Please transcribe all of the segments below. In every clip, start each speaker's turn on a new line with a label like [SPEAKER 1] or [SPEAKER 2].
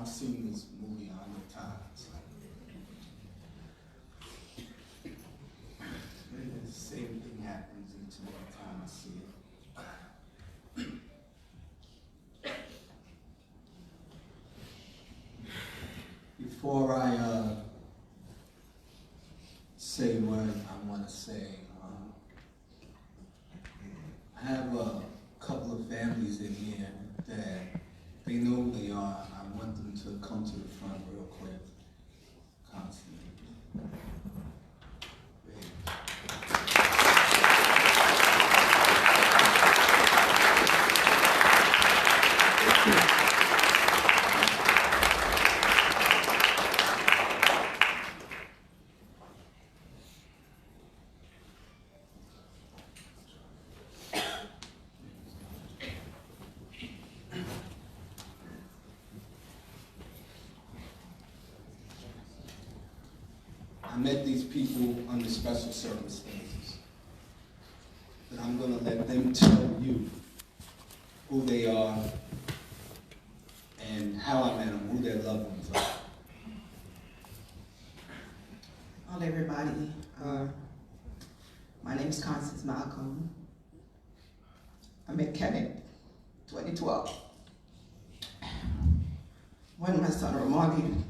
[SPEAKER 1] I've seen this movie 100 times. And the same thing happens each and every time I see it. Before I say what I want to say, I have a couple of families in here that they know who they are. I want them to come to the front real quick. Constantly. I met these people under special circumstances, but I'm going to let them tell you who they are and how I met them, who their loved ones are.
[SPEAKER 2] Hello, everybody. My name is Constance Malcolm. I met Kenneth 2012 when my son Ramadi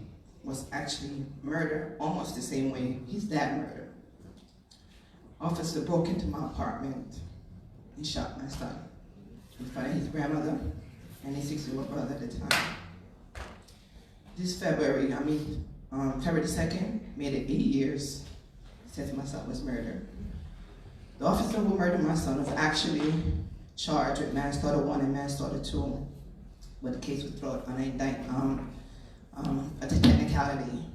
[SPEAKER 2] was actually murdered almost the same way his dad murdered. Officer broke into my apartment and shot my son in front of his grandmother and his 6-year-old brother at the time. This February, February 2nd, made it 80 years since my son was murdered. The officer who murdered my son was actually charged with manslaughter 1 and manslaughter 2, but the case was thrown on a technicality.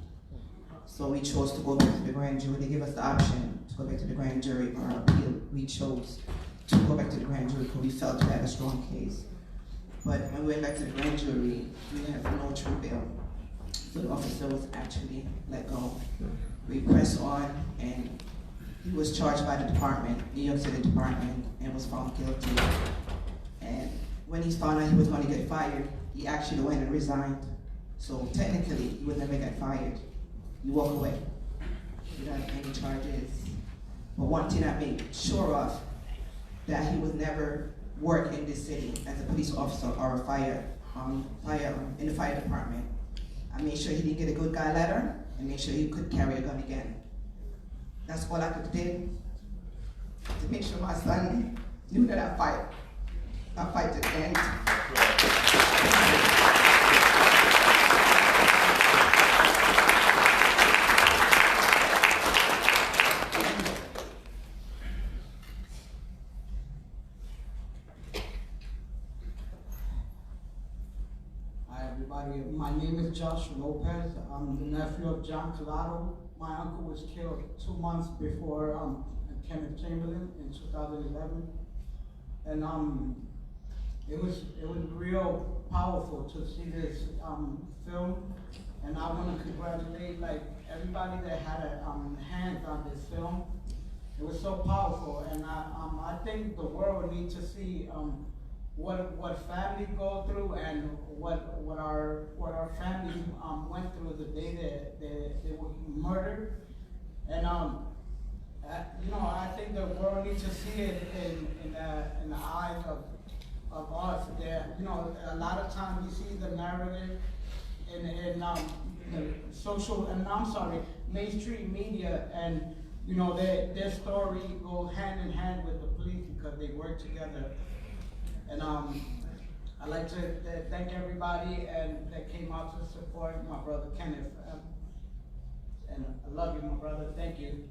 [SPEAKER 2] So we chose to go back to the grand jury. They gave us the option to go back to the grand jury or appeal. We chose to go back to the grand jury because we felt we had a strong case. But when we went back to the grand jury, we had no true bail. So the officer was actually let go. We pressed on, and he was charged by the department, New York City Department, and was found guilty. And when he found out he was going to get fired, he actually went and resigned. So technically, he would never get fired. You walk away without any charges. But one thing I made sure of, that he would never work in this city as a police officer or a fire in the fire department. I made sure he didn't get a good guy letter and made sure he could carry a gun again. That's all I could do to make sure my son knew that I fight to the end.
[SPEAKER 3] My name is Joshua Lopez. I'm the nephew of John Collado. My uncle was killed 2 months before Kenneth Chamberlain in 2011. And it was real powerful to see this film. And I want to congratulate everybody that had a hand on this film. It was so powerful, and I think the world needs to see what families go through and what our families went through the day that they were murdered. And I think the world needs to see it in the eyes of us. That a lot of times we see the narrative in the social mainstream media, and their story go hand in hand with the police because they work together. And I'd like to thank everybody and that came out to support my brother Kenneth. And I love you, my brother. Thank you.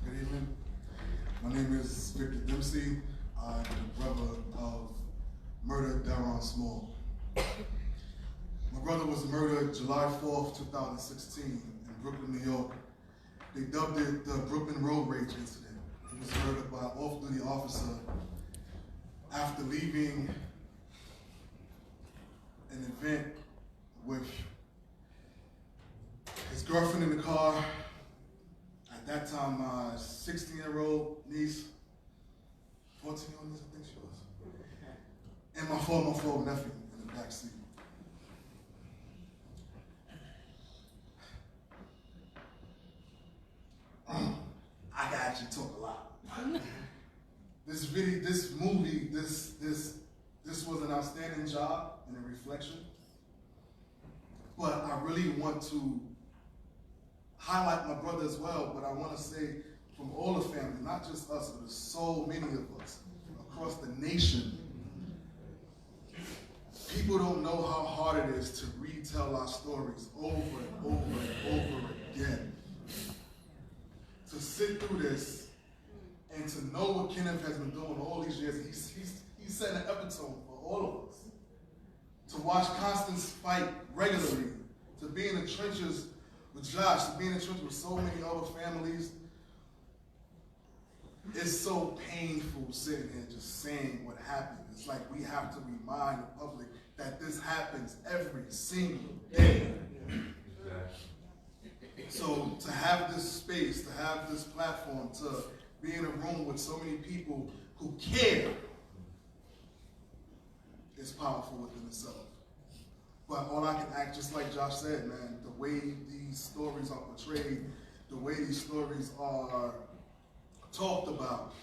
[SPEAKER 4] Good evening. My name is Victor Dempsey. I'm the brother of murdered Daron Small. My brother was murdered July 4th, 2016 in Brooklyn, New York. They dubbed it the Brooklyn Road Rage Incident. He was murdered by an off-duty officer after leaving an event with his girlfriend in the car. At that time, my 16-year-old niece, 14-year-old niece, I think she was, and my 4-month-old nephew in the back seat. I can actually talk a lot. This movie, this was an outstanding job and a reflection. But I really want to highlight my brother as well, but I want to say from all the family, not just us, but there's so many of us across the nation. People don't know how hard it is to retell our stories over and over and over again. To sit through this and to know what Kenneth has been doing all these years, he's set an epitome for all of us. To watch Constance fight regularly, to be in the trenches with Josh, to be in the trenches with so many other families. It's so painful sitting here just saying what happened. It's like we have to remind the public that this happens every single day. So to have this space, to have this platform, to be in a room with so many people who care is powerful within itself. But all I can act, just like Josh said, man, the way these stories are portrayed, the way these stories are talked about,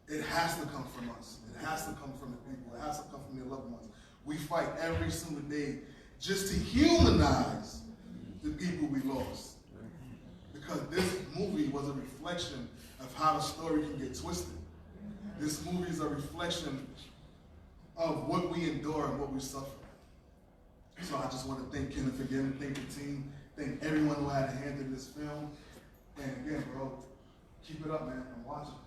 [SPEAKER 4] it has to come from us. It has to come from the people. It has to come from their loved ones. We fight every single day just to humanize the people we lost. Because this movie was a reflection of how the story can get twisted. This movie is a reflection of what we endure and what we suffer. So I just want to thank Kenneth again, thank the team, thank everyone who had a hand in this film. And again, bro, keep it up, man. I'm watching.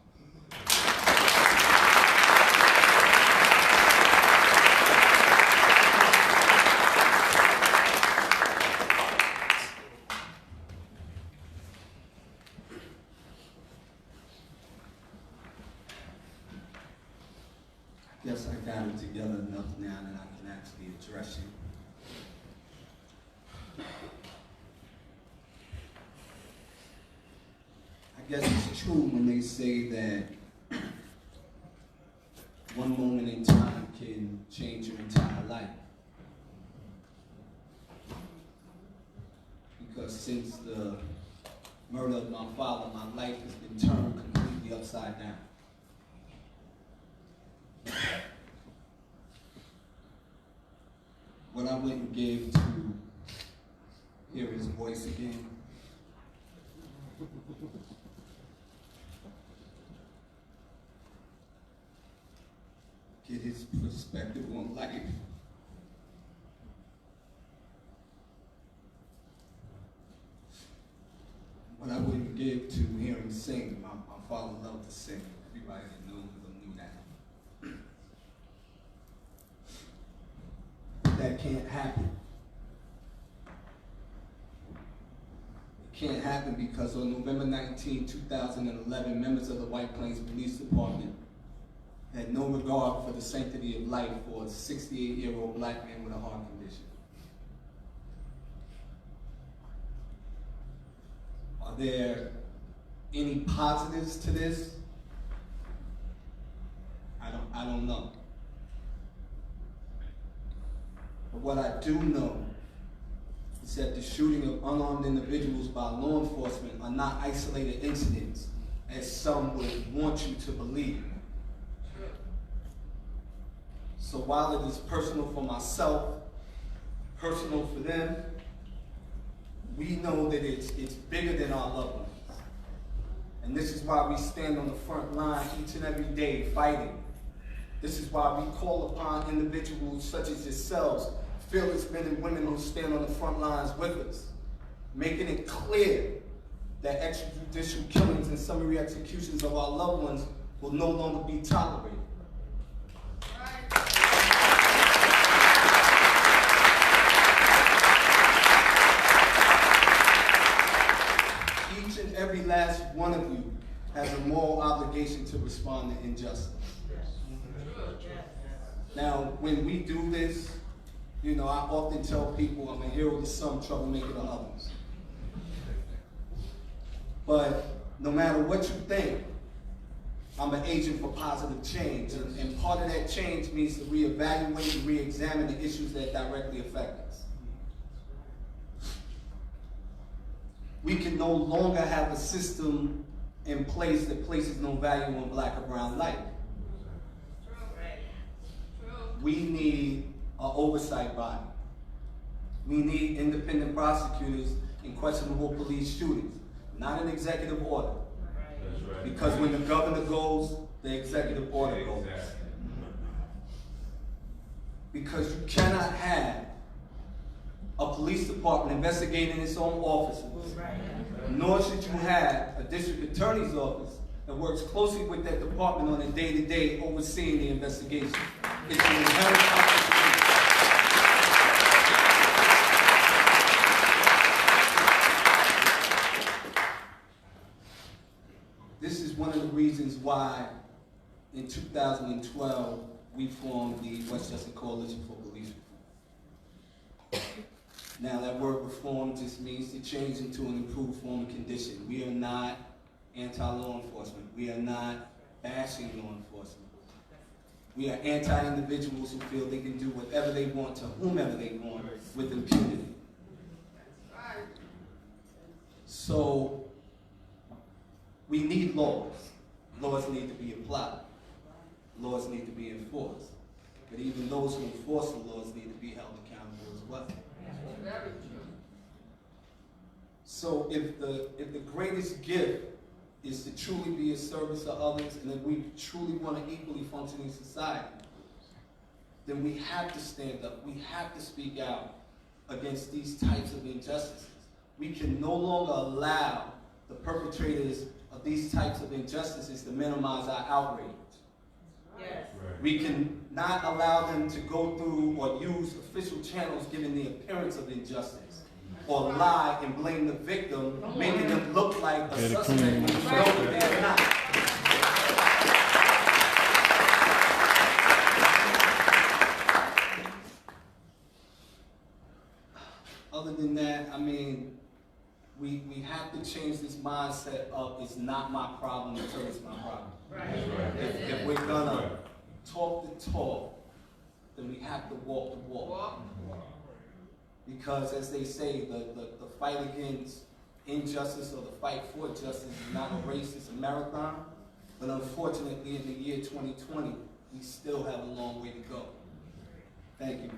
[SPEAKER 1] Guess I got it together enough now that I can actually address you. I guess it's true when they say that one moment in time can change your entire life. Because since the murder of my father, my life has been turned completely upside down. What I wouldn't give to hear his voice again. Get his perspective on life. What I wouldn't give to hear him sing. My father loved to sing. Everybody that knows him knew that. That can't happen. It can't happen because on November 19, 2011, members of the White Plains Police Department had no regard for the sanctity of life for a 68-year-old black man with a heart condition. Are there any positives to this? I don't know. But what I do know is that the shooting of unarmed individuals by law enforcement are not isolated incidents, as some would want you to believe. So while it is personal for myself, personal for them, we we know that it's bigger than our loved ones. And this is why we stand on the front line each and every day fighting. This is why we call upon individuals such as yourselves, fearless men and women who stand on the front lines with us, making it clear that extrajudicial killings and summary executions of our loved ones will no longer be tolerated. Each and every last one of you has a moral obligation to respond to injustice. Now, when we do this, you know, I often tell people I'm a hero to some, troublemaker to others. But no matter what you think, I'm an agent for positive change. And part of that change means to reevaluate and re-examine the issues that directly affect us. We can no longer have a system in place that places no value on black or brown life. We need an oversight body. We need independent prosecutors in questionable police shootings, not an executive order. Because when the governor goes, the executive order goes. Because you cannot have a police department investigating its own officers, nor should you have a district attorney's office that works closely with that department on a day-to-day overseeing the investigation. It's an inherent conflict. This is one of the reasons why in 2012 we formed the Westchester Coalition for Police Reform. Now that word reform just means to change into an improved form and condition. We are not anti-law enforcement. We are not bashing law enforcement. We are anti-individuals who feel they can do whatever they want to whomever they want with impunity. So we need laws. Laws need to be applied. Laws need to be enforced. But even those who enforce the laws need to be held accountable as well. So if the greatest gift is to truly be a service to others, and if we truly want an equally functioning society, then we have to stand up. We have to speak out against these types of injustices. We can no longer allow the perpetrators of these types of injustices to minimize our outrage.
[SPEAKER 5] Yes.
[SPEAKER 1] We can not allow them to go through or use official channels giving the appearance of injustice, or lie and blame the victim, making them look like a suspect when you know that they're not. Other than that, I mean, we have to change this mindset of it's not my problem until it's my problem. If we're gonna talk the talk, then we have to walk the walk. Because as they say, the fight against injustice or the fight for justice is not a race, it's a marathon. But unfortunately, in the year 2020, we still have a long way to go. Thank you.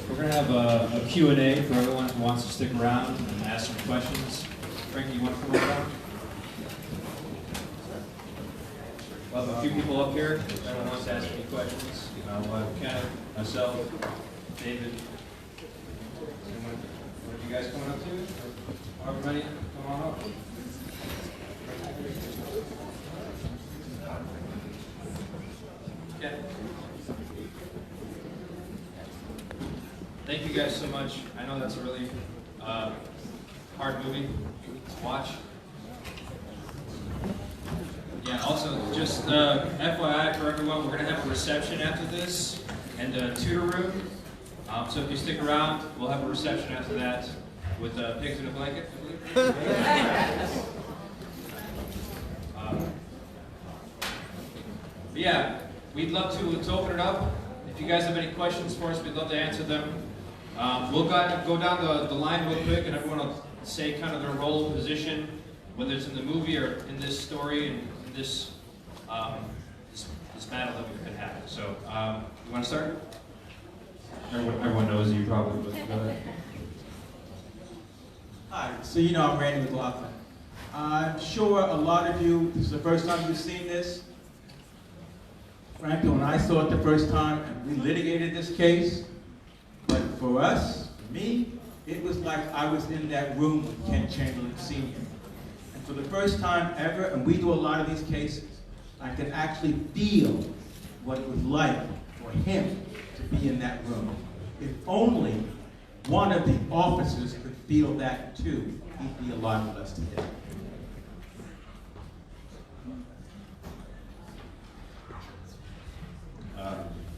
[SPEAKER 6] We're going to have a Q&A for everyone who wants to stick around and ask some questions. Frankie, you want to come over down? We'll have a few people up here. If anyone wants to ask any questions, we'll have Kenneth, myself, David. What are you guys coming up to? Everybody, come on up. Kenneth. Thank you guys so much. I know that's a really hard movie to watch. Yeah, also, just FYI for everyone, we're going to have a reception after this and a tutor room. So if you stick around, we'll have a reception after that with pigs in a blanket, I believe. But yeah, we'd love to open it up. If you guys have any questions for us, we'd love to answer them. We'll go down the line real quick, and everyone will say kind of their role, position, whether it's in the movie or in this story and in this this battle that we've been having. So, you want to start? Everyone knows you probably, but go ahead.
[SPEAKER 5] Hi, so you know I'm Randy McLaughlin. I'm sure a lot of you, this is the first time you've seen this. Frankly, when I saw it the first time, and we litigated this case, but for us, for me, it was like I was in that room with Ken Chamberlain Sr. And for the first time ever, and we do a lot of these cases, I could actually feel what it was like for him to be in that room. If only one of the officers could feel that too, he'd be alive with us today.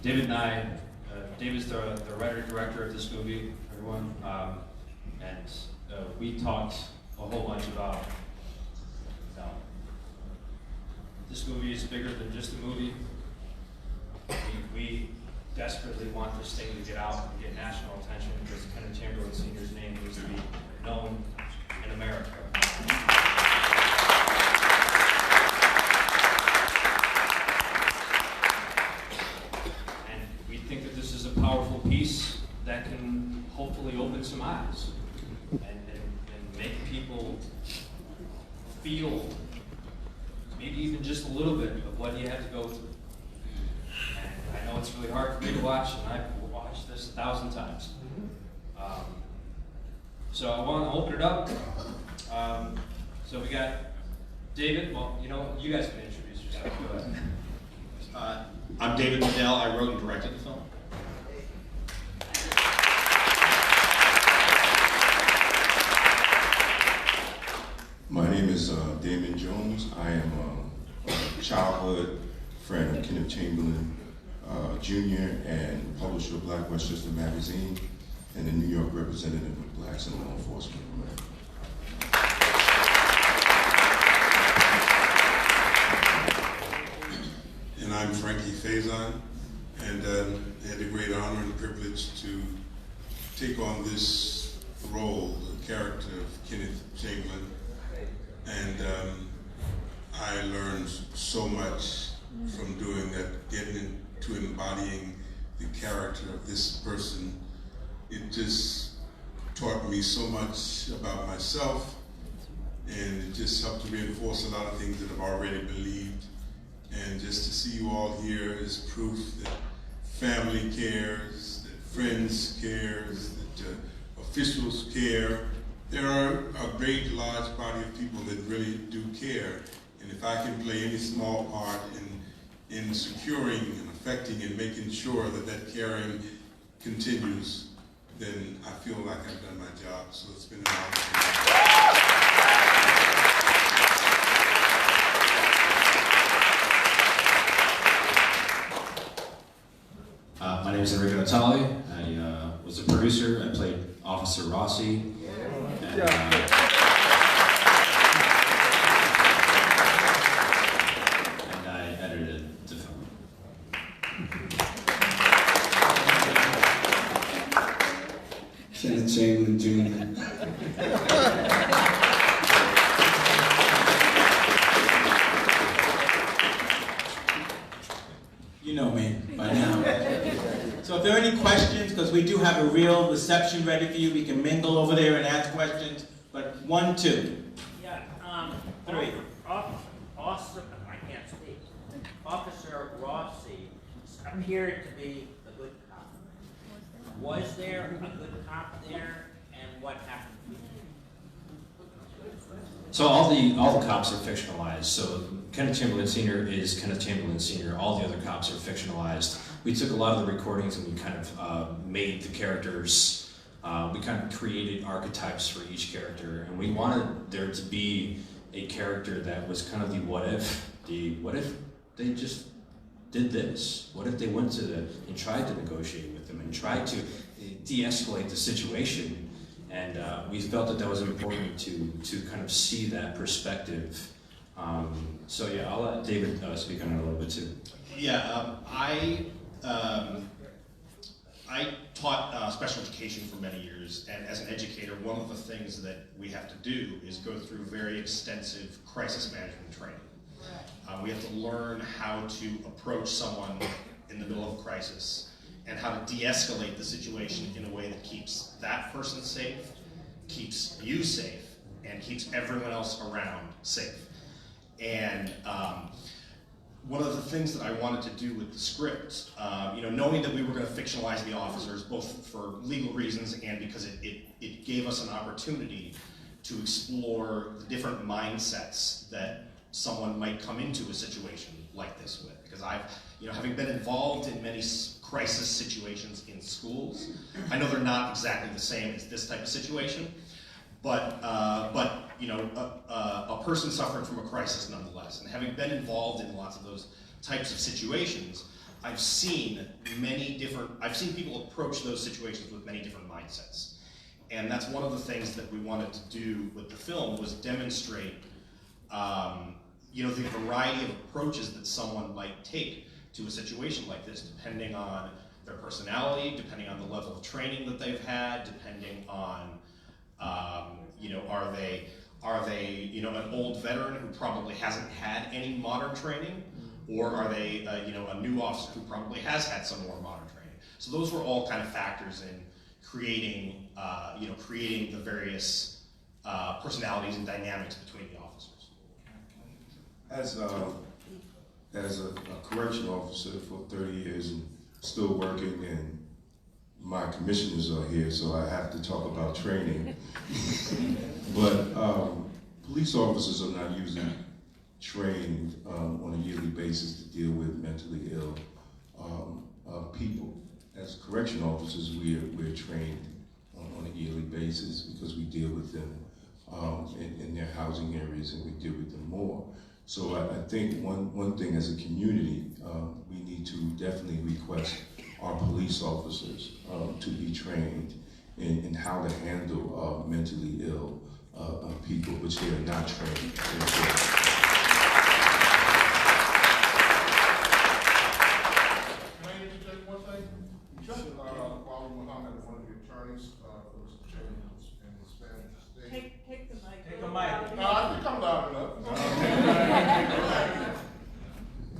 [SPEAKER 6] David and I, David's the writer-director of this movie, everyone, and we talked a whole bunch about, this movie is bigger than just a movie. We desperately want this thing to get out and get national attention because Kenneth Chamberlain Sr.'s name needs to be known in America. And we think that this is a powerful piece that can hopefully open some eyes and make people feel maybe even just a little bit of what he had to go through. And I know it's really hard for me to watch, and I've watched this 1,000 times. So I want to open it up. So we got David. Well, you know, you guys can introduce yourself. Go ahead.
[SPEAKER 7] I'm David Liddell. I wrote and directed the film.
[SPEAKER 8] My name is Damon Jones. I am a childhood friend of Kenneth Chamberlain Jr. and publisher of Black Westchester Magazine and the New York representative of Blacks in Law Enforcement.
[SPEAKER 9] And I'm Frankie Faison, and had the great honor and privilege to take on this role, the character of Kenneth Chamberlain. And I learned so much from doing that, getting into embodying the character of this person. It just taught me so much about myself, and it just helped to reinforce a lot of things that I've already believed. And just to see you all here is proof that family cares, that friends cares, that officials care. There are a great large body of people that really do care. And if I can play any small part in securing and affecting and making sure that that caring continues, then I feel like I've done my job. So it's been an honor.
[SPEAKER 7] My name is Enrico Natale. I was a producer. I played Officer Rossi. And, I edited the film.
[SPEAKER 1] Kenneth Chamberlain Jr.
[SPEAKER 5] You know me by now. So if there are any questions, because we do have a real reception ready for you, we can mingle over there and ask questions. But 1, 2.
[SPEAKER 10] Yeah,
[SPEAKER 5] 3.
[SPEAKER 10] I can't speak. Officer Rossi appeared to be a good cop. Was there a good cop there, and what happened?
[SPEAKER 7] So all the cops are fictionalized. So Kenneth Chamberlain Sr. is Kenneth Chamberlain Sr. All the other cops are fictionalized. We took a lot of the recordings and we kind of made the characters, we kind of created archetypes for each character, and we wanted there to be a character that was kind of the what if they just did this? What if they went to and tried to negotiate with them and tried to, de-escalate the situation. And we felt that that was important to kind of see that perspective. So yeah, I'll let David speak on it a little bit too.
[SPEAKER 11] Yeah, I taught special education for many years, and as an educator, one of the things that we have to do is go through very extensive crisis management training. We have to learn how to approach someone in the middle of a crisis and how to de-escalate the situation in a way that keeps that person safe, keeps you safe, and keeps everyone else around safe. And one of the things that I wanted to do with the script, knowing that we were going to fictionalize the officers, both for legal reasons and because it gave us an opportunity to explore the different mindsets that someone might come into a situation like this with. Because having been involved in many crisis situations in schools, I know they're not exactly the same as this type of situation, but a person suffering from a crisis nonetheless. And having been involved in lots of those types of situations, I've seen people approach those situations with many different mindsets. And that's one of the things that we wanted to do with the film, was demonstrate the variety of approaches that someone might take to a situation like this, depending on their personality, depending on the level of training that they've had, depending on, are they an old veteran who probably hasn't had any modern training, or are they a new officer who probably has had some more modern training? So those were all kind of factors in creating the various personalities and dynamics between the officers.
[SPEAKER 8] As a correctional officer for 30 years and still working, and my commissioners are here, so I have to talk about training. But police officers are not usually trained on a yearly basis to deal with mentally ill people. As correctional officers, we're trained on a yearly basis because we deal with them in their housing areas, and we deal with them more. So I think one thing as a community, we need to definitely request our police officers to be trained in how to handle mentally ill people, which they are not trained in.
[SPEAKER 10] Take the mic.
[SPEAKER 5] Take the mic.
[SPEAKER 12] No, I think I'm loud enough.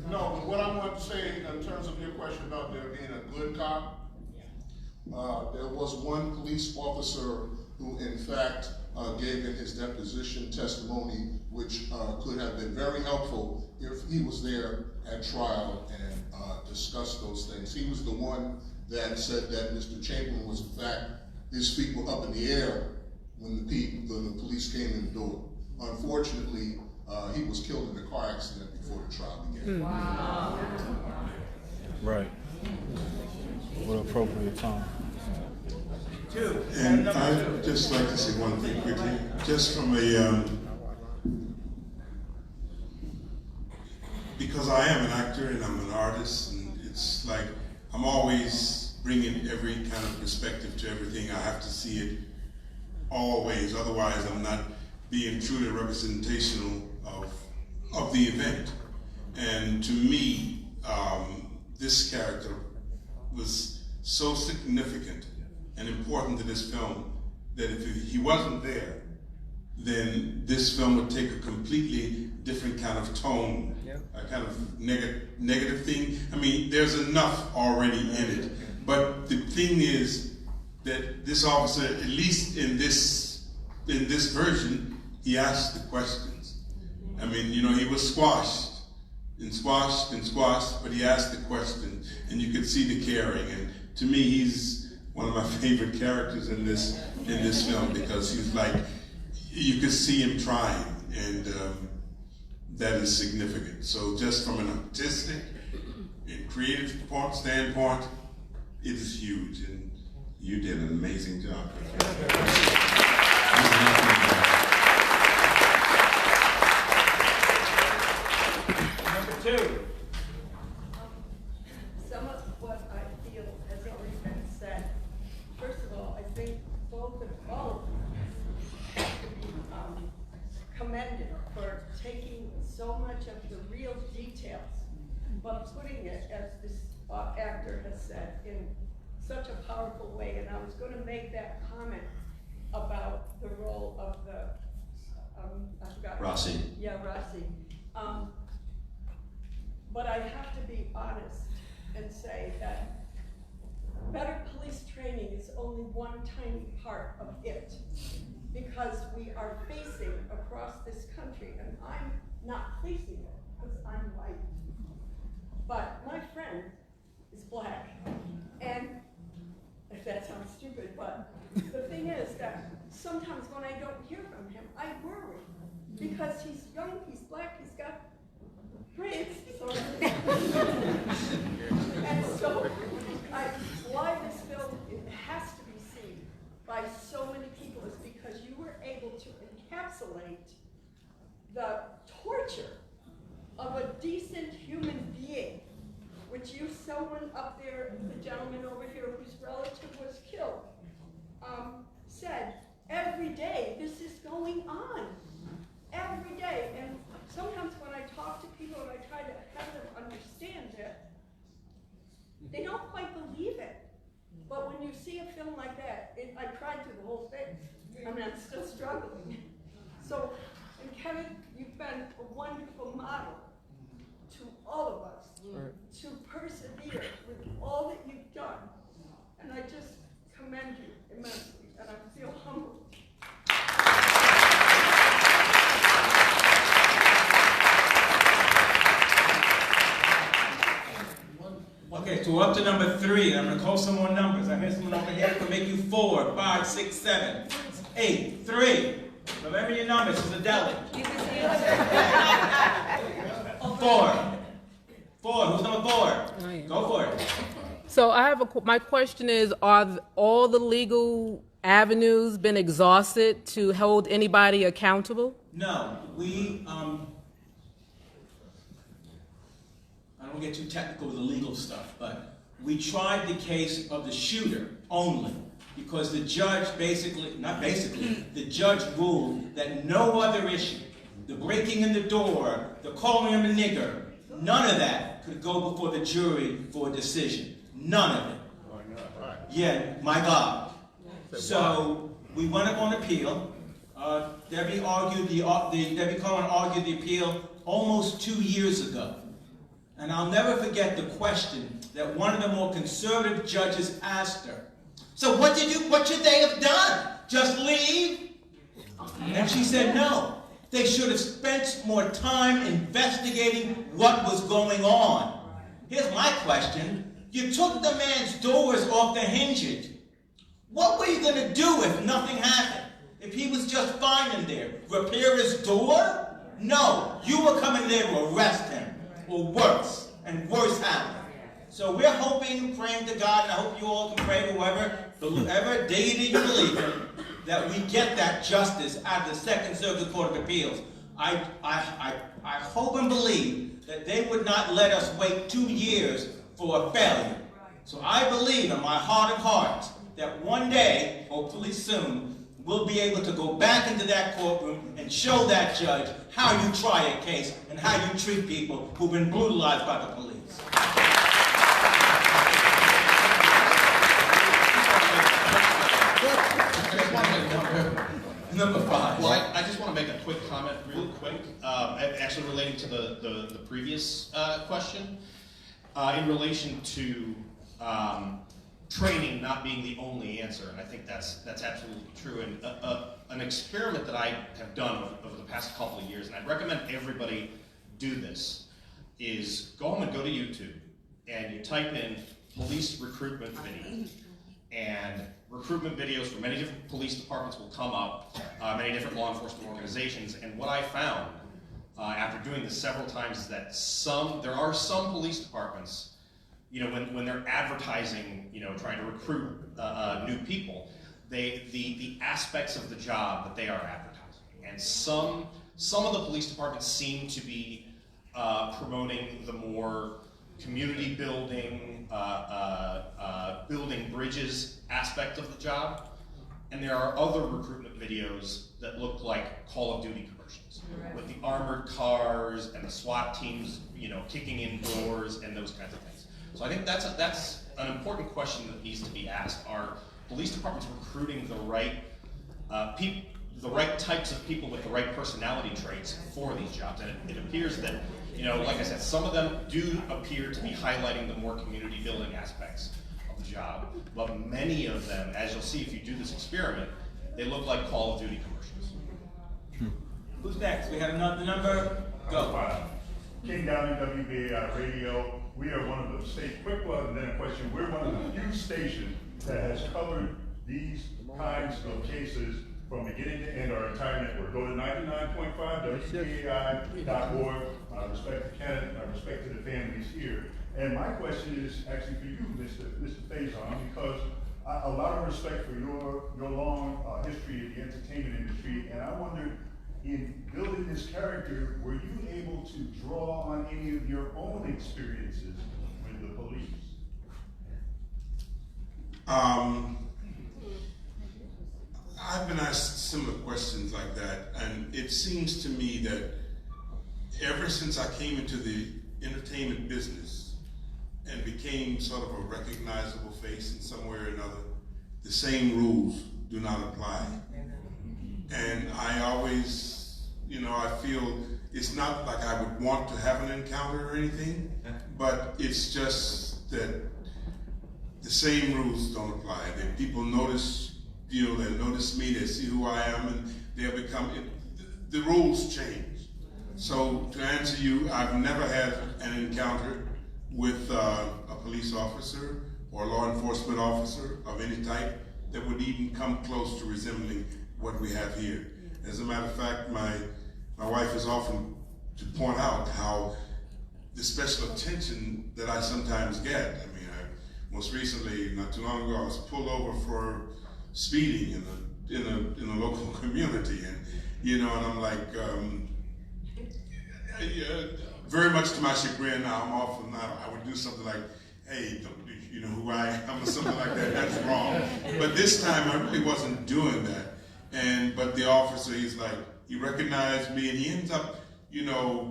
[SPEAKER 12] No, what I want to say in terms of your question about there being a good cop, there was one police officer who in fact gave in his deposition testimony which could have been very helpful if he was there at trial and discussed those things. He was the one that said that Mr. Chamberlain was in fact, his feet were up in the air when the police came in the door. Unfortunately, he was killed in a car accident before the trial began.
[SPEAKER 3] Wow.
[SPEAKER 13] Right. What an appropriate time.
[SPEAKER 5] Two.
[SPEAKER 9] And I'd just like to say one thing quickly, just from a, because I am an actor and I'm an artist, and it's like I'm always bringing every kind of perspective to everything. I have to see it always, otherwise I'm not being truly representational of the event. And to me, this character was so significant and important to this film that if he wasn't there, then this film would take a completely different kind of tone, a kind of negative thing. I mean, there's enough already in it, but the thing is that this officer, at least in this version, he asked the questions. I mean, he was squashed, but he asked the questions, and you could see the caring. And to me, he's one of my favorite characters in this film, because he's like, you could see him trying, and that is significant. So just from an artistic and creative standpoint, it is huge, and you did an amazing job.
[SPEAKER 5] Number two.
[SPEAKER 14] Some of what I feel has already been said. First putting it, as this actor has said, in such a powerful way. And I was going to make that comment about the role of the, I forgot.
[SPEAKER 7] Rossi.
[SPEAKER 14] Yeah, Rossi. But I have to be honest and say that better police training is only one tiny part of it, because we are facing across this country, and I'm not facing it because I'm white, but my friend is black, and if that sounds stupid, but the thing is that sometimes when I don't hear from him, I worry, because he's young, he's black, he's got braids, and so why this film has to be seen by so many people is because you were able to encapsulate the torture of a decent human being, which someone up there, the gentleman over here whose relative was killed, said, every day this is going on. Every day. And sometimes when I talk to people and I try to have them understand it, they don't quite believe it. But when you see a film like that, I cried through the whole thing. I mean, I'm still struggling. So, and Kevin, you've been a wonderful model to all of us to persevere with all that you've done. And I just commend you immensely, and I feel humbled.
[SPEAKER 5] Okay, so we're up to number 3. I'm going to call some more numbers. I hear someone over here can make you 4, 5, 6, 7, 8, 3. Remember your numbers. It's a deli. 4. 4. Who's number 4? Go for it.
[SPEAKER 15] So I have my question is, are all the legal avenues been exhausted to hold anybody accountable?
[SPEAKER 5] No, we, I don't get too technical with the legal stuff, but we tried the case of the shooter only because the judge the judge ruled that no other issue, the breaking in the door, the calling him a nigger, none of that could go before the jury for a decision. None of it. Yeah, my God. So we went up on appeal. Debbie Cohen argued the appeal almost 2 years ago. And I'll never forget the question that one of the more conservative judges asked her. So what should they have done? Just leave? And she said no. They should have spent more time investigating what was going on. Here's my question. You took the man's doors off the hinges. What were you going to do if nothing happened? If he was just fine in there? Repair his door? No. You were coming there to arrest him. Or worse. And worse happened. So we're hoping, praying to God, and I hope you all can pray, whoever deity you believe in, that we get that justice out of the Second Circuit Court of Appeals. I hope and believe that they would not let us wait 2 years for a failure. So I believe in my heart of hearts that one day, hopefully soon, we'll be able to go back into that courtroom and show that judge how you try a case and how you treat people who've been brutalized by the police. Number 5.
[SPEAKER 11] Well, I just want to make a quick comment real quick, actually relating to the previous question, in relation to training not being the only answer, and I think that's absolutely true. And an experiment that I have done over the past couple of years, and I'd recommend everybody do this, is go home and go to YouTube, and you type in police recruitment videos, and recruitment videos from many different police departments will come up, many different law enforcement organizations, and what I found after doing this several times is that there are some police departments, when they're advertising, trying to recruit new people, the aspects of the job that they are advertising, and some of the police departments seem to be promoting the more community building, building bridges aspect of the job. And there are other recruitment videos that look like Call of Duty commercials, with the armored cars and the SWAT teams, kicking in doors and those kinds of things. So I think that's an important question that needs to be asked. Are police departments recruiting the right types of people with the right personality traits for these jobs? And it appears that, like I said, some of them do appear to be highlighting the more community building aspects of the job, but many of them, as you'll see if you do this experiment, they look like Call of Duty commercials.
[SPEAKER 5] Who's next? We have another number. Go.
[SPEAKER 16] King Downey, WBAI Radio. We are one of the stations, quick one and then a question. We're one of the few stations that has covered these kinds of cases from beginning to end, our entire network. Go to 99.5 WBAI.org. I respect to Kenneth, I respect to the families here. And my question is actually for you, Mr. Faison, because a lot of respect for your long history in the entertainment industry, and I wondered, in building this character, were you able to draw on any of your own experiences with the police?
[SPEAKER 9] I've been asked similar questions like that, and it seems to me that ever since I came into the entertainment business and became sort of a recognizable face in some way or another, the same rules do not apply. And I always, I feel it's not like I would want to have an encounter or anything, but it's just that the same rules don't apply. That people notice, they notice me, they see who I am, and they'll become, the rules change. So to answer you, I've never had an encounter with a police officer or a law enforcement officer of any type that would even come close to resembling what we have here. As a matter of fact, my wife is often to point out how the special attention that I sometimes get. I mean, most recently, not too long ago, I was pulled over for speeding in a local community, and I'm like, very much to my chagrin now, I would do something like, hey, you know who I am, or something like that. That's wrong. But this time I really wasn't doing that. But the officer, he recognized me, and he ends up,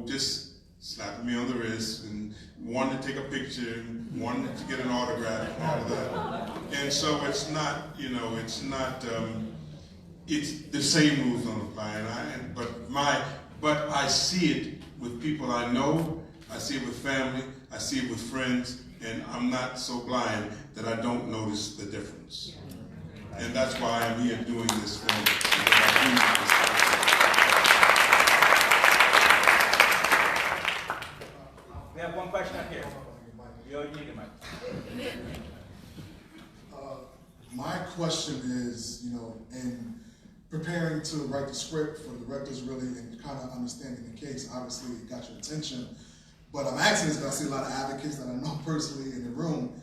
[SPEAKER 9] just slapping me on the wrist and wanting to take a picture, and wanting to get an autograph and all of that. And so it's not, it's the same rules don't apply. But I see it with people I know, I see it with family, I see it with friends, and I'm not so blind that I don't notice the difference. And that's why I'm here doing this film.
[SPEAKER 5] We have one question up here. You need a mic.
[SPEAKER 4] My question is, in preparing to write the script for the directors really and kind of understanding the case, obviously it got your attention. But I'm asking this because I see a lot of advocates that I know personally in the room.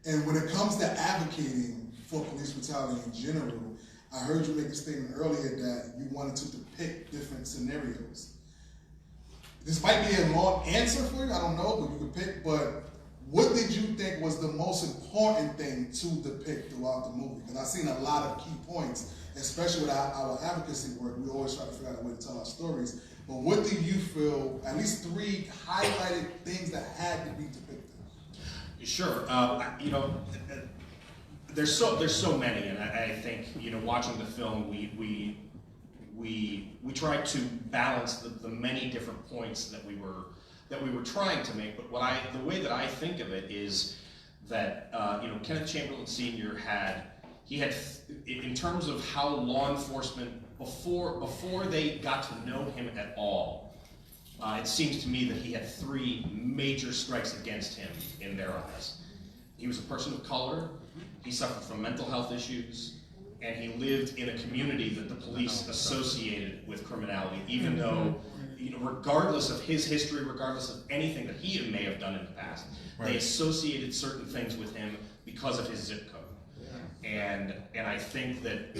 [SPEAKER 4] And when it comes to advocating for police brutality in general, I heard you make a statement earlier that you wanted to depict different scenarios. This might be a long answer for you, I don't know, but you could pick, but what did you think was the most important thing to depict throughout the movie? Because I've seen a lot of key points, especially with our advocacy work. We always try to figure out a way to tell our stories. But what do you feel, at least 3 highlighted things that had to be depicted?
[SPEAKER 11] Sure. There's so many, and I think watching the film, we tried to balance the many different points that we were trying to make. But the way that I think of it is that Kenneth Chamberlain Sr. had in terms of how law enforcement before they got to know him at all, it seems to me that he had 3 major strikes against him in their eyes. He was a person of color, he suffered from mental health issues, and he lived in a community that the police associated with criminality, even though, regardless of his history, regardless of anything that he may have done in the past, they associated certain things with him because of his zip code. And I think that,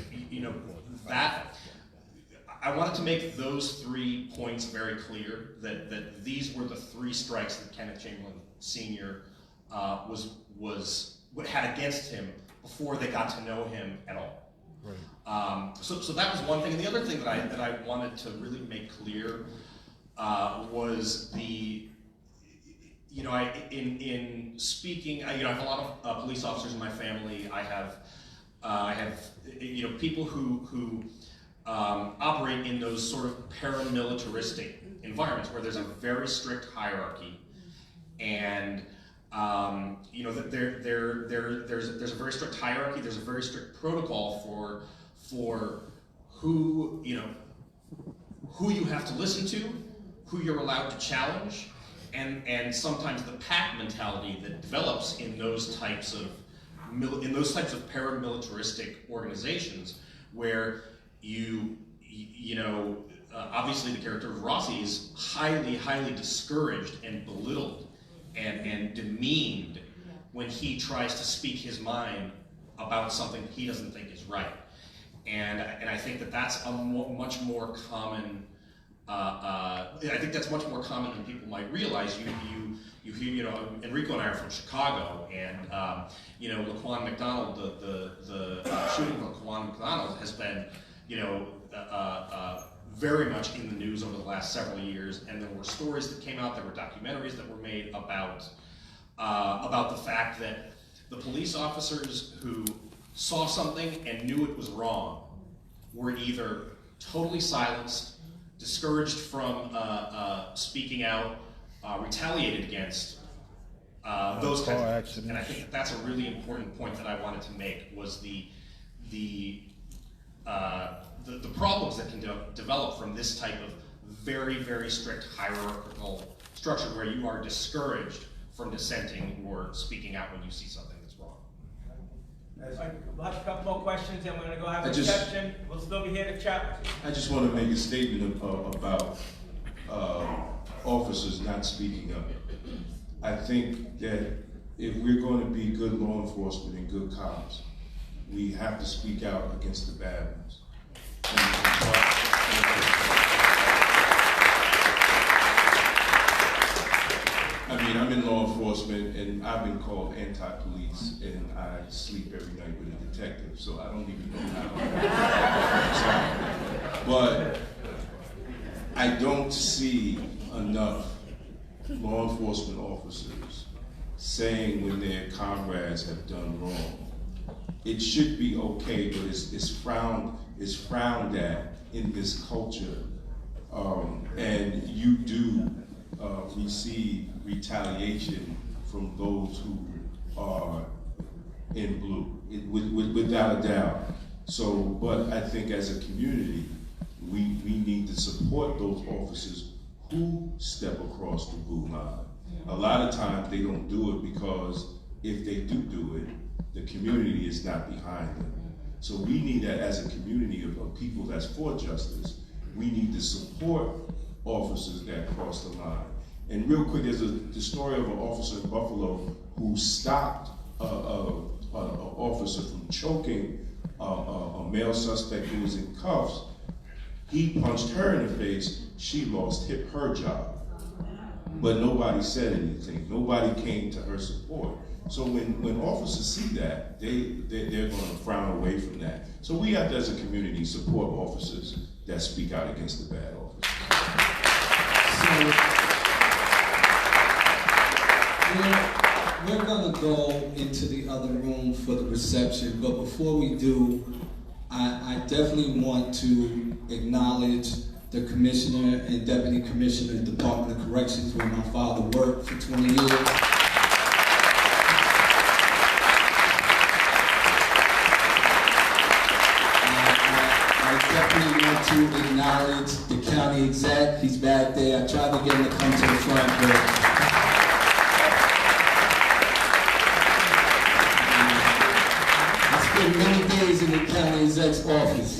[SPEAKER 11] that I wanted to make those 3 points very clear, that these were the 3 strikes that Kenneth Chamberlain Sr. Had against him before they got to know him at all.
[SPEAKER 13] Right.
[SPEAKER 11] So that was one thing, and the other thing that I wanted to really make clear was the, you know, in speaking, you know, I have a lot of police officers in my family. I have you know, people who operate in those sort of paramilitaristic environments where there's a very strict hierarchy, and you know, that there's a very strict hierarchy. There's a very strict protocol for who, you know, who you have to listen to, who you're allowed to challenge, and sometimes the pack mentality that develops in those types of paramilitaristic organizations, where you know, obviously the character of Rossi is highly discouraged and belittled and demeaned when he tries to speak his mind about something he doesn't think is right. And I think that that's a much more common. I think that's much more common than people might realize. You hear, you know, Enrico and I are from Chicago, and you know, Laquan McDonald, the shooting of Laquan McDonald has been, you know, very much in the news over the last several years, and there were stories that came out, there were documentaries that were made about the fact that the police officers who saw something and knew it was wrong were either totally silenced, discouraged from speaking out, retaliated against, those kinds of things. And I think that's a really important point that I wanted to make, was the problems that can develop from this type of very strict hierarchical structure, where you are discouraged from dissenting or speaking out when you see something that's wrong.
[SPEAKER 5] We'll have a couple more questions, and we're going to go have a reception. We'll still be here to chat.
[SPEAKER 8] I just want to make a statement about officers not speaking up. I think that if we're going to be good law enforcement and good cops, we have to speak out against the bad ones. I mean, I'm in law enforcement, and I've been called anti-police, and I sleep every night with a detective, so I don't even know how. But I don't see enough law enforcement officers saying when their comrades have done wrong. It should be okay, but it's frowned at in this culture, and you do receive retaliation from those who are in blue, without a doubt. So, but I think as a community, we need to support those officers who step across the blue line. A lot of times they don't do it because if they do it, the community is not behind them. So we need that as a community of people that's for justice. We need to support officers that cross the line. And real quick, there's the story of an officer in Buffalo who stopped an officer from choking a male suspect who was in cuffs. He punched her in the face. She lost her job. But nobody said anything. Nobody came to her support. So when officers see that, they're going to frown away from that. So we have to, as a community, support officers that speak out against the bad officers.
[SPEAKER 1] So we're going to go into the other room for the reception, but before we do, I definitely want to acknowledge the Commissioner and Deputy Commissioner of the Department of Corrections, where my father worked for 20 years. I definitely want to acknowledge the county exec. He's back there. I tried to get him to come to the front, but I spent many days in the county exec's office.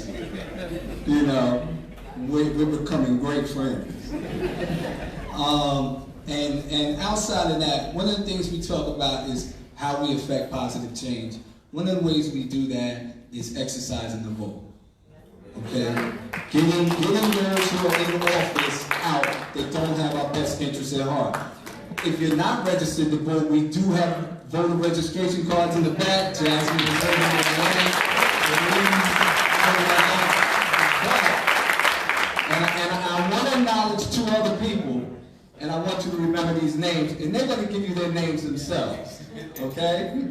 [SPEAKER 1] You know, we're becoming great friends. And outside of that, one of the things we talk about is how we affect positive change. One of the ways we do that is exercising the vote. Okay? Getting those who are in office out that don't have our best interests at heart. If you're not registered to vote, we do have voter registration cards in the back. Jasmine is over there. and they're going to give you their names themselves, okay?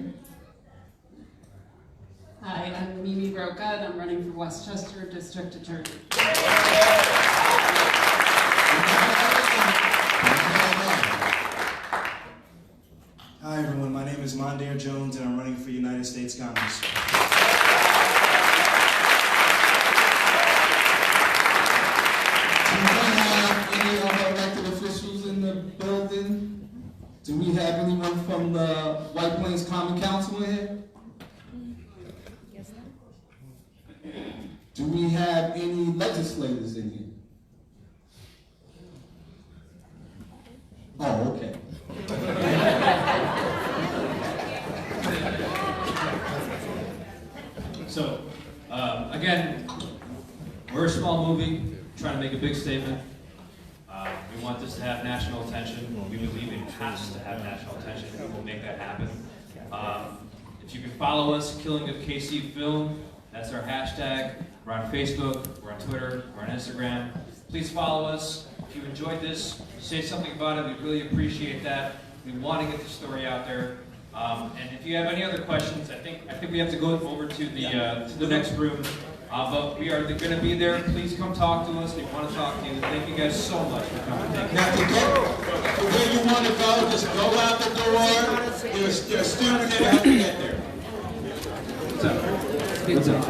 [SPEAKER 17] Hi, I'm Mimi Roca, and I'm running for Westchester District Attorney.
[SPEAKER 18] Hi everyone, my name is Mondaire Jones and I'm running for United States Congress.
[SPEAKER 1] Do we have any other elected officials in the building? Do we have anyone from the White Plains Common Council in here? Do we have any legislators in here? Oh, okay.
[SPEAKER 6] So, again, we're a small movie, trying to make a big statement. We want this to have national attention. We believe it has to have national attention. We will make that happen. If you can follow us, Killing of KC Film, that's our hashtag. We're on Facebook, we're on Twitter, we're on Instagram. Please follow us. If you enjoyed this, say something about it. We really appreciate that. We want to get the story out there. And if you have any other questions, I think we have to go over to the next room. But we are going to be there. Please come talk to us. We want to talk to you. Thank you guys so much for coming.
[SPEAKER 1] Now to get to where you want to go, just go out the door. There's a student there to help you get there.
[SPEAKER 6] What's up? What's up?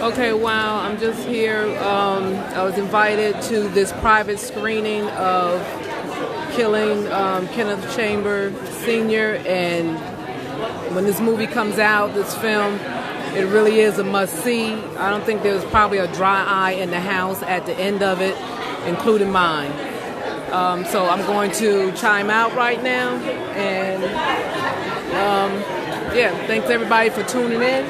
[SPEAKER 15] Okay, wow, I'm just here. I was invited to this private screening of Killing Kenneth Chamberlain Sr. And when this movie comes out, this film, it really is a must-see. I don't think there's probably a dry eye in the house at the end of it, including mine. So I'm going to chime out right now. And yeah, thanks everybody for tuning in.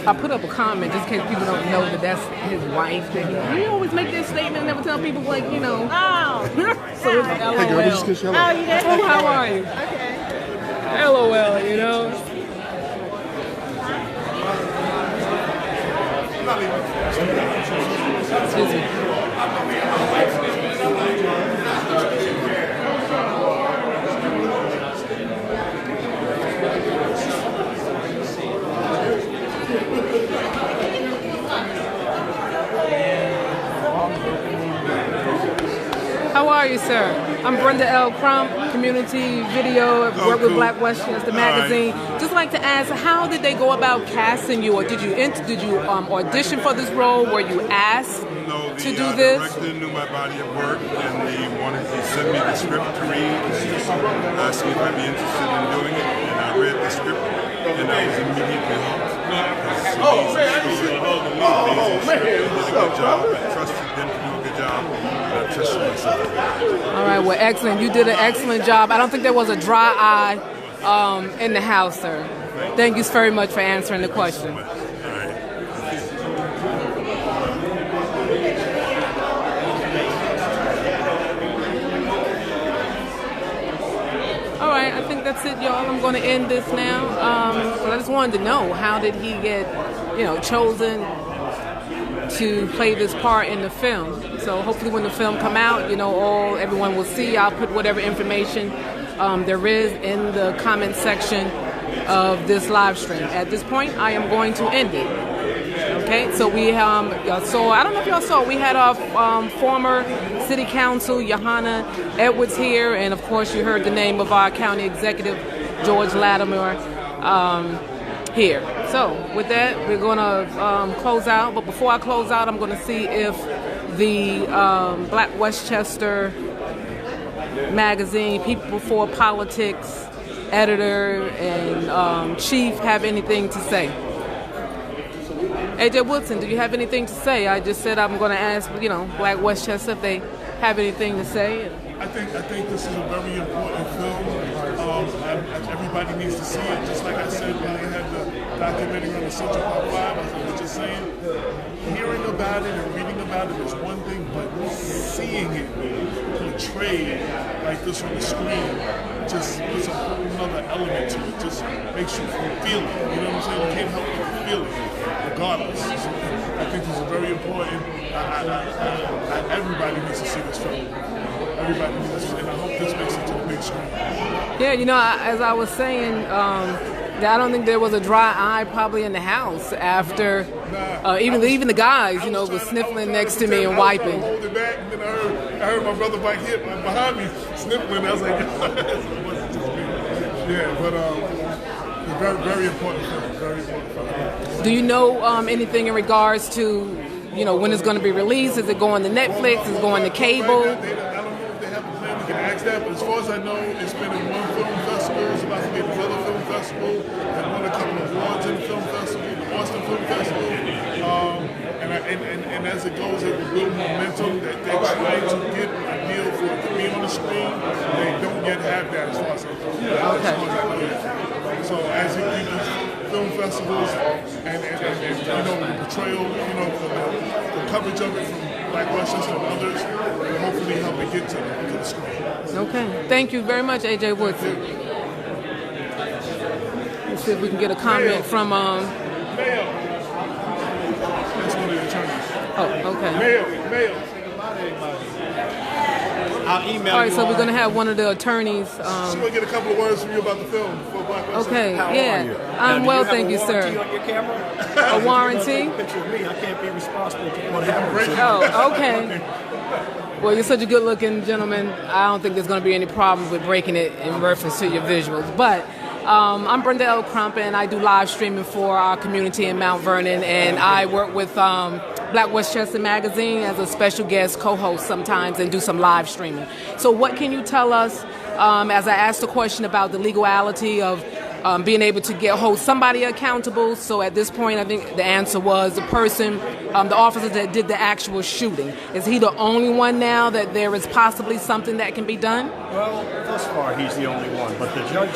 [SPEAKER 15] I put up a comment just in case people don't know that that's his wife. That he always make this statement and never tell people, like, you know. Oh. So it's LOL.
[SPEAKER 19] Hey girl, did you kiss your
[SPEAKER 15] Oh, you did? Oh, how are you? Okay. LOL, you know. Excuse me. How are you, sir? I'm Brenda L. Crump, community video, work with Black Westchester magazine. Just like to ask, how did they go about casting you, or did you audition for this role? Were you asked to do this?
[SPEAKER 9] The director knew my body of work, and he sent me the script to read, asked me if I'd be interested in doing it, and I read the script, and I was immediately hooked. Oh man, I did a good job. I trusted them to do a good job. I trusted myself.
[SPEAKER 15] All right, well, excellent. You did an excellent job. I don't think there was a dry eye in the house, sir. Thank you very much for answering the question. All right, I think that's it, y'all. I'm going to end this now. But I just wanted to know, how did he get, chosen to play this part in the film? So hopefully when the film come out, everyone will see. I'll put whatever information there is in the comment section of this live stream. At this point, I am going to end it. Okay, so we saw, I don't know if y'all saw, we had our former city council, Johanna Edwards here, and of course you heard the name of our county executive, George Latimer, here. So with that, we're going to close out, but before I close out, I'm going to see if the Black Westchester magazine, People Before Politics, editor and chief have anything to say. AJ Woodson, do you have anything to say? I just said I'm going to ask, Black Westchester if they have anything to say.
[SPEAKER 19] I think this is a very important film. Everybody needs to see it. Just like I said when they had the documentary on the Central Park 5, I was just saying, hearing about it and reading about it is one thing, but seeing it portrayed like this on the screen just puts a whole other element to it. Just makes you feel it. You know what I'm saying? You can't help but feel it, regardless. So I think this is very important. Everybody needs to see this film. Everybody needs to see it, and I hope this makes it to the big screen.
[SPEAKER 15] Yeah, as I was saying, I don't think there was a dry eye probably in the house after, even the guys, was sniffling next to me and wiping.
[SPEAKER 19] I was trying to hold it back, and then I heard my brother back here behind me sniffling. I was like, yeah, but very, very important film. Very important film.
[SPEAKER 15] Do you know anything in regards to, when it's going to be released? Is it going to Netflix? Is it going to cable?
[SPEAKER 19] I don't know if they have a plan to get asked that, but as far as I know, it's been in one film festival. It's about to be in another film festival. It won a couple of awards in the film festival, the Boston Film Festival. And as it goes, it will build momentum that they're trying to get a deal for it to be on the screen. They don't yet have that as far as I know. So as it reaches film festivals and the portrayal, the coverage of it from Black Westchester and others, will hopefully help it get to the screen.
[SPEAKER 15] Okay. Thank you very much, AJ Woodson. Let's see if we can get a comment from
[SPEAKER 19] Mayo. That's one of the attorneys.
[SPEAKER 15] Oh, okay.
[SPEAKER 19] Mayo.
[SPEAKER 20] I'll email
[SPEAKER 15] All right,
[SPEAKER 20] you
[SPEAKER 15] so we're going to have one of the attorneys.
[SPEAKER 19] Just want to get a couple of words from you about the film for Black Westchester.
[SPEAKER 15] Okay,
[SPEAKER 20] How
[SPEAKER 15] yeah.
[SPEAKER 20] are you?
[SPEAKER 15] I'm well, thank you, sir.
[SPEAKER 20] On your camera?
[SPEAKER 15] A warranty?
[SPEAKER 20] Picture of me. I can't be responsible for what happened.
[SPEAKER 15] Oh, okay. Well, you're such a good-looking gentleman. I don't think there's going to be any problems with breaking it in reference to your visuals. But I'm Brenda L. Crump, and I do live streaming for our community in Mount Vernon, and I work with Black Westchester Magazine as a special guest co-host sometimes and do some live streaming. So what can you tell us, as I asked the question about the legality of being able to hold somebody accountable? So at this point, I think the answer was the person, the officer that did the actual shooting. Is he the only one now that there is possibly something that can be done?
[SPEAKER 20] Well, thus far he's the only one, but the Judge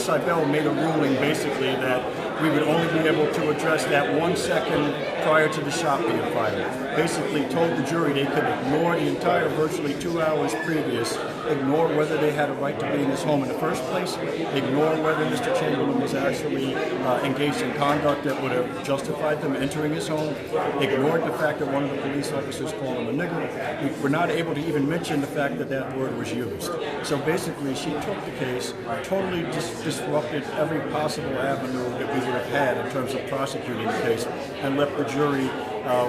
[SPEAKER 20] Seibel made a ruling basically that we would only be able to address that 1 second prior to the shot being fired. Basically told the jury they could ignore the entire virtually 2 hours previous, ignore whether they had a right to be in his home in the first place, ignore whether Mr. Chamberlain was actually engaged in conduct that would have justified them entering his home, ignored the fact that one of the police officers called him a nigger. We were not able to even mention the fact that that word was used. So basically she took the case, totally disrupted every possible avenue that we would have had in terms of prosecuting the case, and left the jury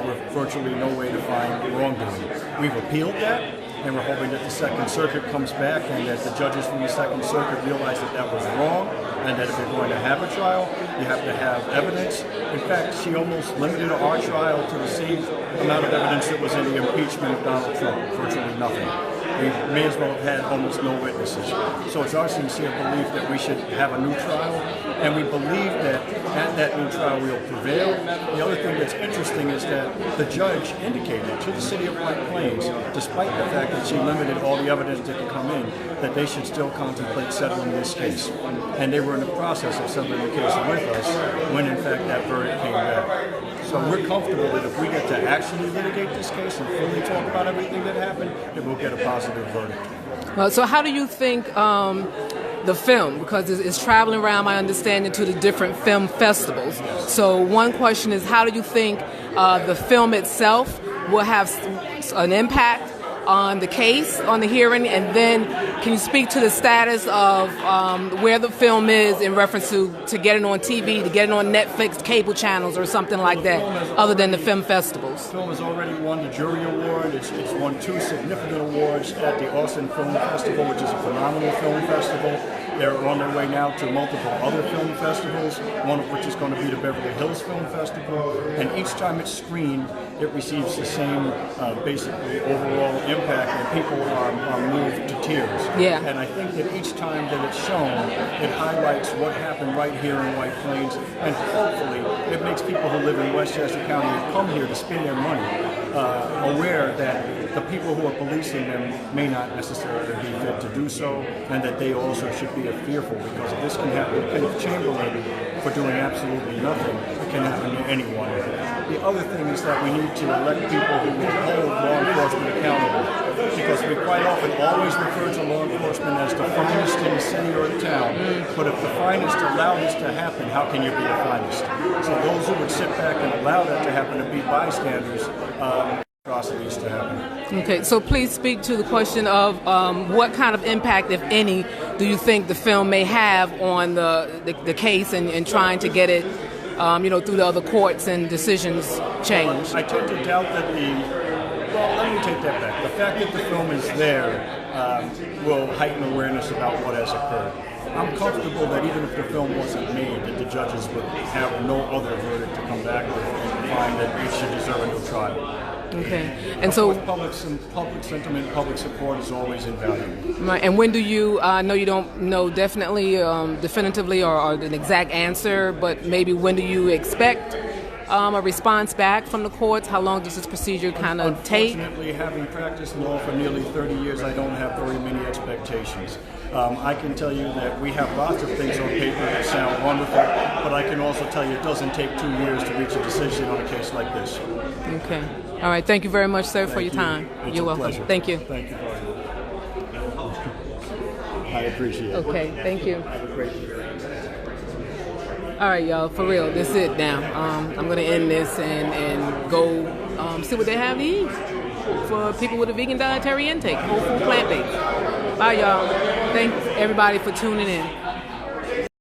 [SPEAKER 20] with virtually no way to find wrongdoing. We've appealed that, and we're hoping that the Second Circuit comes back and that the judges from the Second Circuit realize that that was wrong, and that if you're going to have a trial, you have to have evidence. In fact, she almost limited our trial to the same amount of evidence that was in the impeachment of Donald Trump, virtually nothing. We may as well have had almost no witnesses. So it's our sincere belief that we should have a new trial, and we believe that at that new trial we'll prevail. The other thing that's interesting is that the judge indicated to the city of White Plains, despite the fact that she limited all the evidence that could come in, that they should still contemplate settling this case. And they were in the process of settling the case with us when in fact that verdict came back. So we're comfortable that if we get to actually litigate this case and fully talk about everything that happened, that we'll get a positive verdict.
[SPEAKER 15] Well, so how do you think the film, because it's traveling around, my understanding, to the different film festivals. So one question is, how do you think the film itself will have an impact on the case, on the hearing, and then can you speak to the status of where the film is in reference to getting on TV, to getting on Netflix, cable channels, or something like that, other than the film festivals?
[SPEAKER 20] The film has already won the jury award. It's won 2 significant awards at the Austin Film Festival, which is a phenomenal film festival. They're on their way now to multiple other film festivals, one of which is going to be the Beverly Hills Film Festival. And each time it's screened, it receives the same, basically, overall impact, and people are moved to tears.
[SPEAKER 15] Yeah.
[SPEAKER 20] And I think that each time that it's shown, it highlights what happened right here in White Plains, and hopefully it makes people who live in Westchester County and come here to spend their money aware that the people who are policing them may not necessarily be fit to do so, and that they also should be fearful, because if this can happen to Kenneth Chamberlain for doing absolutely nothing, it can happen to anyone. The other thing is that we need to elect people who will hold law enforcement accountable, because we quite often always refer to law enforcement as the finest in the city or the town, but if the finest allow this to happen, how can you be the finest? So those who would sit back and allow that to happen, to be bystanders, atrocities to happen.
[SPEAKER 15] Okay, so please speak to the question of what kind of impact, if any, do you think the film may have on the case and trying to get it, through the other courts and decisions changed?
[SPEAKER 20] I tend to doubt that well, let me take that back. The fact that the film is there will heighten awareness about what has occurred. I'm comfortable that even if the film wasn't made, that the judges would have no other verdict to come back with and find that it should deserve a new trial.
[SPEAKER 15] Okay, and so
[SPEAKER 20] public sentiment, public support is always invaluable.
[SPEAKER 15] Right, and when do you? I know you don't know definitely, definitively, or an exact answer, but maybe when do you expect a response back from the courts? How long does this procedure kind of take?
[SPEAKER 20] Unfortunately, having practiced law for nearly 30 years, I don't have very many expectations. I can tell you that we have lots of things on paper that sound wonderful, but I can also tell you it doesn't take 2 years to reach a decision on a case like this.
[SPEAKER 15] Okay. All right. Thank you very much, sir, for your time.
[SPEAKER 20] It's
[SPEAKER 15] You're
[SPEAKER 20] a
[SPEAKER 15] welcome.
[SPEAKER 20] pleasure.
[SPEAKER 15] Thank you.
[SPEAKER 20] Thank you. I appreciate it.
[SPEAKER 15] Okay. Thank you.
[SPEAKER 20] Have a great year.
[SPEAKER 15] All right, y'all. For real, this is it now. I'm going to end this and go see what they have to eat for people with a vegan dietary intake, whole food, plant-based. Bye, y'all. Thanks, everybody, for tuning in.